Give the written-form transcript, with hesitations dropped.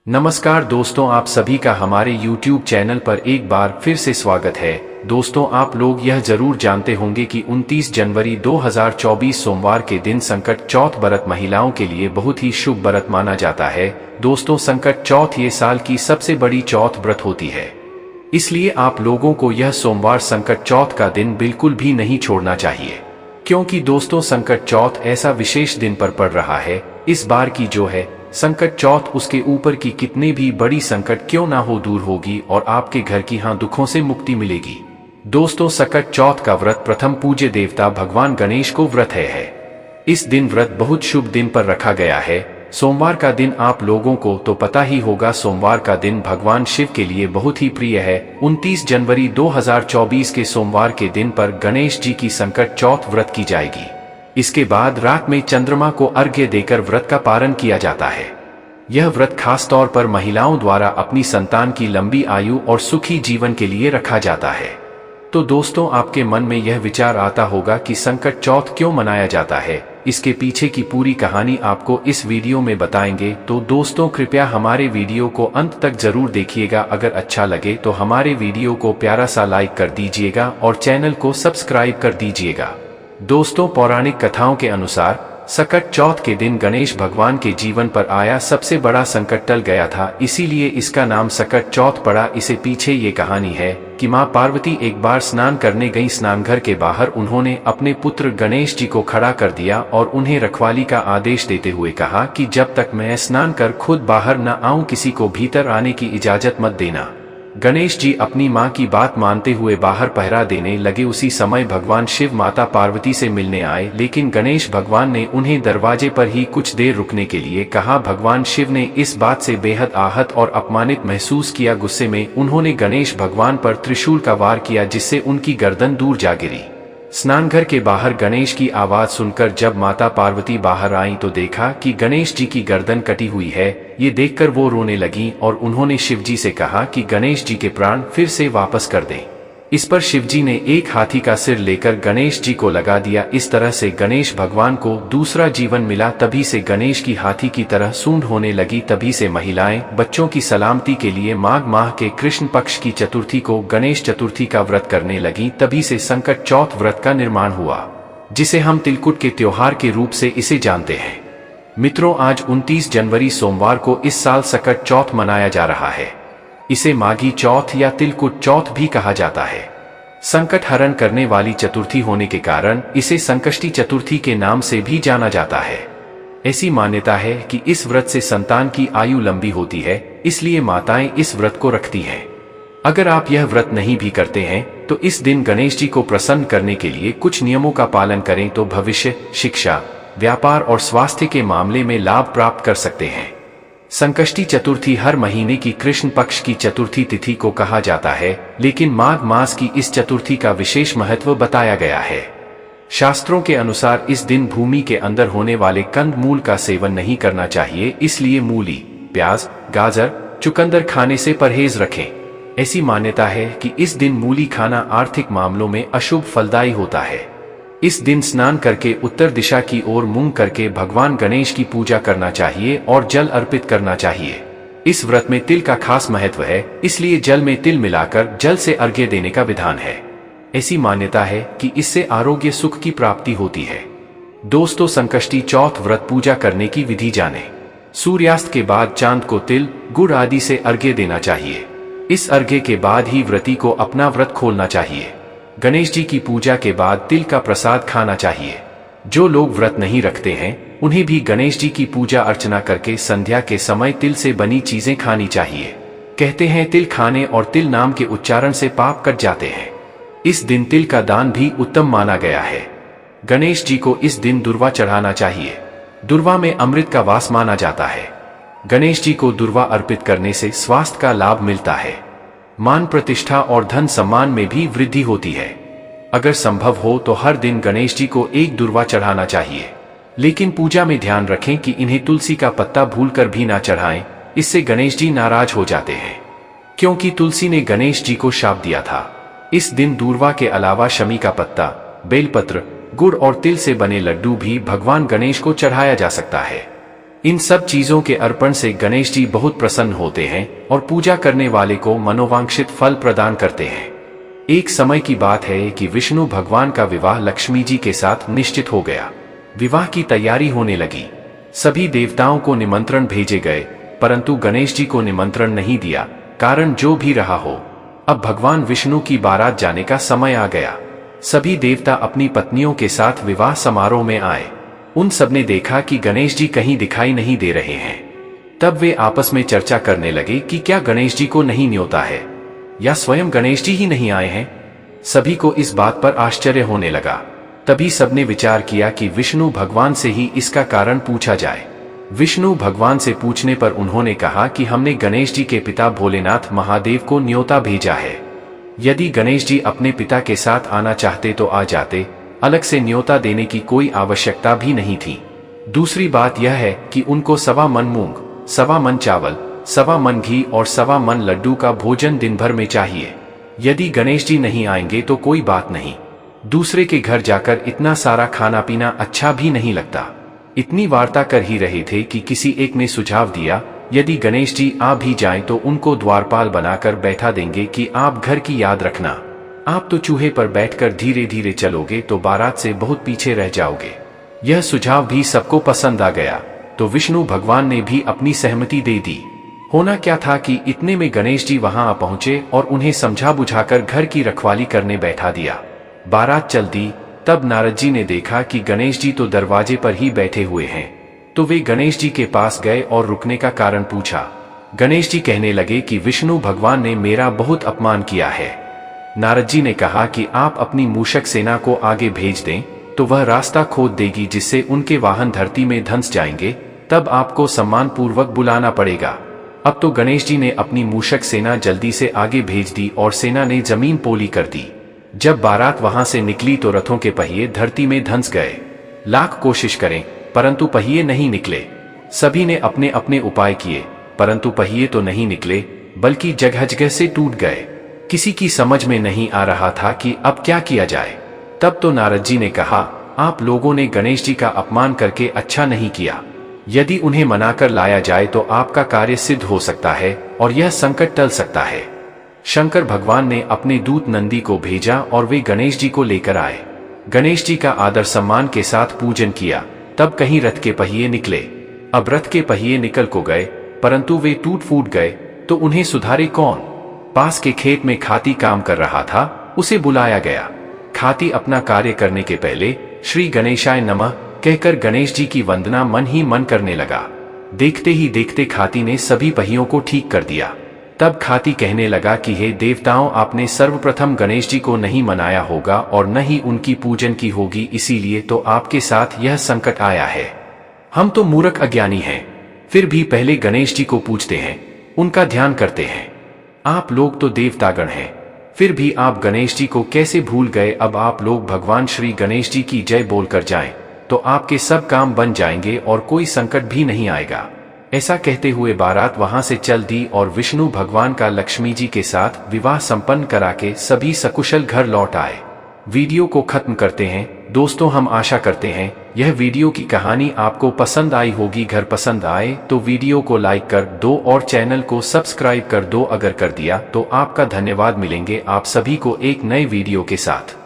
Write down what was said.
नमस्कार दोस्तों, आप सभी का हमारे YouTube चैनल पर एक बार फिर से स्वागत है। दोस्तों, आप लोग यह जरूर जानते होंगे कि 29 जनवरी 2024 सोमवार के दिन संकट चौथ व्रत महिलाओं के लिए बहुत ही शुभ व्रत माना जाता है। दोस्तों, संकट चौथ ये साल की सबसे बड़ी चौथ व्रत होती है, इसलिए आप लोगों को यह सोमवार संकट चौथ का दिन बिल्कुल भी नहीं छोड़ना चाहिए, क्योंकि दोस्तों संकट चौथ ऐसा विशेष दिन पर पड़ रहा है। इस बार की जो है संकट चौथ, उसके ऊपर की कितनी भी बड़ी संकट क्यों ना हो दूर होगी और आपके घर की दुखों से मुक्ति मिलेगी। दोस्तों, संकट चौथ का व्रत प्रथम पूज्य देवता भगवान गणेश को व्रत है। इस दिन व्रत बहुत शुभ दिन पर रखा गया है। सोमवार का दिन आप लोगों को तो पता ही होगा, सोमवार का दिन भगवान शिव के लिए बहुत ही प्रिय है। 29 जनवरी 2024 के सोमवार के दिन पर गणेश जी की संकट चौथ व्रत की जाएगी। इसके बाद रात में चंद्रमा को अर्घ्य देकर व्रत का पारण किया जाता है। यह व्रत खास तौर पर महिलाओं द्वारा अपनी संतान की लंबी आयु और सुखी जीवन के लिए रखा जाता है। तो दोस्तों, आपके मन में यह विचार आता होगा कि संकट चौथ क्यों मनाया जाता है। इसके पीछे की पूरी कहानी आपको इस वीडियो में बताएंगे। तो दोस्तों, कृपया हमारे वीडियो को अंत तक जरूर देखिएगा। अगर अच्छा लगे तो हमारे वीडियो को प्यारा सा लाइक कर दीजिएगा और चैनल को सब्सक्राइब कर दीजिएगा। दोस्तों, पौराणिक कथाओं के अनुसार संकट चौथ के दिन गणेश भगवान के जीवन पर आया सबसे बड़ा संकट टल गया था, इसीलिए इसका नाम संकट चौथ पड़ा। इसे पीछे ये कहानी है कि मां पार्वती एक बार स्नान करने गई। स्नानघर के बाहर उन्होंने अपने पुत्र गणेश जी को खड़ा कर दिया और उन्हें रखवाली का आदेश देते हुए कहा कि जब तक मैं स्नान कर खुद बाहर न आऊं, किसी को भीतर आने की इजाजत मत देना। गणेश जी अपनी मां की बात मानते हुए बाहर पहरा देने लगे। उसी समय भगवान शिव माता पार्वती से मिलने आए, लेकिन गणेश भगवान ने उन्हें दरवाजे पर ही कुछ देर रुकने के लिए कहा। भगवान शिव ने इस बात से बेहद आहत और अपमानित महसूस किया। गुस्से में उन्होंने गणेश भगवान पर त्रिशूल का वार किया, जिससे उनकी गर्दन दूर जा गिरी। स्नानघर के बाहर गणेश की आवाज सुनकर जब माता पार्वती बाहर आईं तो देखा कि गणेश जी की गर्दन कटी हुई है। ये देखकर वो रोने लगीं और उन्होंने शिवजी से कहा कि गणेश जी के प्राण फिर से वापस कर दें। इस पर शिवजी ने एक हाथी का सिर लेकर गणेश जी को लगा दिया। इस तरह से गणेश भगवान को दूसरा जीवन मिला। तभी से गणेश की हाथी की तरह सूंड होने लगी। तभी से महिलाएं बच्चों की सलामती के लिए माघ माह के कृष्ण पक्ष की चतुर्थी को गणेश चतुर्थी का व्रत करने लगी। तभी से संकट चौथ व्रत का निर्माण हुआ, जिसे हम तिलकुट के त्योहार के रूप से इसे जानते हैं। मित्रों, आज 29 जनवरी सोमवार को इस साल संकट चौथ मनाया जा रहा है। इसे माघी चौथ या तिलकुट चौथ भी कहा जाता है। संकट हरण करने वाली चतुर्थी होने के कारण इसे संकष्टी चतुर्थी के नाम से भी जाना जाता है। ऐसी मान्यता है कि इस व्रत से संतान की आयु लंबी होती है, इसलिए माताएं इस व्रत को रखती हैं। अगर आप यह व्रत नहीं भी करते हैं तो इस दिन गणेश जी को प्रसन्न करने के लिए कुछ नियमों का पालन करें तो भविष्य, शिक्षा, व्यापार और स्वास्थ्य के मामले में लाभ प्राप्त कर सकते हैं। संकष्टी चतुर्थी हर महीने की कृष्ण पक्ष की चतुर्थी तिथि को कहा जाता है, लेकिन माघ मास की इस चतुर्थी का विशेष महत्व बताया गया है। शास्त्रों के अनुसार इस दिन भूमि के अंदर होने वाले कंद मूल का सेवन नहीं करना चाहिए, इसलिए मूली, प्याज, गाजर, चुकंदर खाने से परहेज रखें। ऐसी मान्यता है कि इस दिन मूली खाना आर्थिक मामलों में अशुभ फलदायी होता है। इस दिन स्नान करके उत्तर दिशा की ओर मुंह करके भगवान गणेश की पूजा करना चाहिए और जल अर्पित करना चाहिए। इस व्रत में तिल का खास महत्व है, इसलिए जल में तिल मिलाकर जल से अर्घ्य देने का विधान है। ऐसी मान्यता है कि इससे आरोग्य सुख की प्राप्ति होती है। दोस्तों, संकष्टी चौथ व्रत पूजा करने की विधि जाने। सूर्यास्त के बाद चांद को तिल, गुड़ आदि से अर्घ्य देना चाहिए। इस अर्घ्य के बाद ही व्रती को अपना व्रत खोलना चाहिए। गणेश जी की पूजा के बाद तिल का प्रसाद खाना चाहिए। जो लोग व्रत नहीं रखते हैं उन्हें भी गणेश जी की पूजा अर्चना करके संध्या के समय तिल से बनी चीजें खानी चाहिए। कहते हैं तिल खाने और तिल नाम के उच्चारण से पाप कट जाते हैं। इस दिन तिल का दान भी उत्तम माना गया है। गणेश जी को इस दिन दुर्वा चढ़ाना चाहिए। दुर्वा में अमृत का वास माना जाता है। गणेश जी को दुर्वा अर्पित करने से स्वास्थ्य का लाभ मिलता है। मान प्रतिष्ठा और धन सम्मान में भी वृद्धि होती है। अगर संभव हो तो हर दिन गणेश जी को एक दुर्वा चढ़ाना चाहिए, लेकिन पूजा में ध्यान रखें कि इन्हें तुलसी का पत्ता भूलकर भी ना चढ़ाएं, इससे गणेश जी नाराज हो जाते हैं, क्योंकि तुलसी ने गणेश जी को शाप दिया था। इस दिन दूर्वा के अलावा शमी का पत्ता, बेलपत्र, गुड़ और तिल से बने लड्डू भी भगवान गणेश को चढ़ाया जा सकता है। इन सब चीजों के अर्पण से गणेश जी बहुत प्रसन्न होते हैं और पूजा करने वाले को मनोवांछित फल प्रदान करते हैं। एक समय की बात है कि विष्णु भगवान का विवाह लक्ष्मी जी के साथ निश्चित हो गया। विवाह की तैयारी होने लगी। सभी देवताओं को निमंत्रण भेजे गए, परंतु गणेश जी को निमंत्रण नहीं दिया। कारण जो भी रहा हो, अब भगवान विष्णु की बारात जाने का समय आ गया। सभी देवता अपनी पत्नियों के साथ विवाह समारोह में आए। उन सबने देखा कि गणेश जी कहीं दिखाई नहीं दे रहे हैं। तब वे आपस में चर्चा करने लगे कि क्या गणेश जी को नहीं न्योता है या स्वयं गणेश जी ही नहीं आए हैं। सभी को इस बात पर आश्चर्य होने लगा। तभी सबने विचार किया कि विष्णु भगवान से ही इसका कारण पूछा जाए। विष्णु भगवान से पूछने पर उन्होंने कहा कि हमने गणेश जी के पिता भोलेनाथ महादेव को न्योता भेजा है। यदि गणेश जी अपने पिता के साथ आना चाहते तो आ जाते, अलग से न्योता देने की कोई आवश्यकता भी नहीं थी। दूसरी बात यह है कि उनको 1.25 मन मूंग, 1.25 मन चावल, 1.25 मन घी और 1.25 मन लड्डू का भोजन दिन भर में चाहिए। यदि गणेश जी नहीं आएंगे तो कोई बात नहीं, दूसरे के घर जाकर इतना सारा खाना पीना अच्छा भी नहीं लगता। इतनी वार्ता कर ही रहे थे कि किसी एक ने सुझाव दिया, यदि गणेश जी आ भी जाएं तो उनको द्वारपाल बनाकर बैठा देंगे कि आप घर की याद रखना। आप तो चूहे पर बैठकर धीरे धीरे चलोगे तो बारात से बहुत पीछे रह जाओगे। यह सुझाव भी सबको पसंद आ गया, तो विष्णु भगवान ने भी अपनी सहमति दे दी। होना क्या था कि इतने में गणेश जी वहां आ पहुंचे और उन्हें समझा बुझाकर घर की रखवाली करने बैठा दिया। बारात चल दी। तब नारद जी ने देखा कि गणेश जी तो दरवाजे पर ही बैठे हुए हैं, तो वे गणेश जी के पास गए और रुकने का कारण पूछा। गणेश जी कहने लगे कि विष्णु भगवान ने मेरा बहुत अपमान किया है। नारद जी ने कहा कि आप अपनी मूषक सेना को आगे भेज दें तो वह रास्ता खोद देगी, जिससे उनके वाहन धरती में धंस जाएंगे। तब आपको सम्मान पूर्वक बुलाना पड़ेगा। अब तो गणेश जी ने अपनी मूषक सेना जल्दी से आगे भेज दी और सेना ने जमीन पोली कर दी। जब बारात वहां से निकली तो रथों के पहिए धरती में धंस गए। लाख कोशिश करें परंतु पहिए नहीं निकले। सभी ने अपने अपने उपाय किए, परंतु पहिए तो नहीं निकले, बल्कि जगह जगह से टूट गए। किसी की समझ में नहीं आ रहा था कि अब क्या किया जाए। तब तो नारद जी ने कहा, आप लोगों ने गणेश जी का अपमान करके अच्छा नहीं किया। यदि उन्हें मनाकर लाया जाए तो आपका कार्य सिद्ध हो सकता है और यह संकट टल सकता है। शंकर भगवान ने अपने दूत नंदी को भेजा और वे गणेश जी को लेकर आए। गणेश जी का आदर सम्मान के साथ पूजन किया। तब कहीं रथ के पहिए निकले। अब रथ के पहिए निकल को गए, परंतु वे टूट फूट गए, तो उन्हें सुधारे कौन। पास के खेत में खाती काम कर रहा था, उसे बुलाया गया। खाती अपना कार्य करने के पहले श्री गणेशाय नमः कहकर गणेश जी की वंदना मन ही मन करने लगा। देखते ही देखते खाती ने सभी पहियों को ठीक कर दिया। तब खाती कहने लगा कि हे देवताओं, आपने सर्वप्रथम गणेश जी को नहीं मनाया होगा और न ही उनकी पूजन की होगी, इसीलिए तो आपके साथ यह संकट आया है। हम तो मूर्ख अज्ञानी हैं, फिर भी पहले गणेश जी को पूजते हैं, उनका ध्यान करते हैं। आप लोग तो देवतागण हैं, फिर भी आप गणेश जी को कैसे भूल गए। अब आप लोग भगवान श्री गणेश जी की जय बोलकर जाएं, तो आपके सब काम बन जाएंगे और कोई संकट भी नहीं आएगा। ऐसा कहते हुए बारात वहां से चल दी और विष्णु भगवान का लक्ष्मी जी के साथ विवाह संपन्न करा के सभी सकुशल घर लौट आए। वीडियो को खत्म करते हैं। दोस्तों, हम आशा करते हैं यह वीडियो की कहानी आपको पसंद आई होगी। घर पसंद आए तो वीडियो को लाइक कर दो और चैनल को सब्सक्राइब कर दो। अगर कर दिया तो आपका धन्यवाद। मिलेंगे आप सभी को एक नए वीडियो के साथ।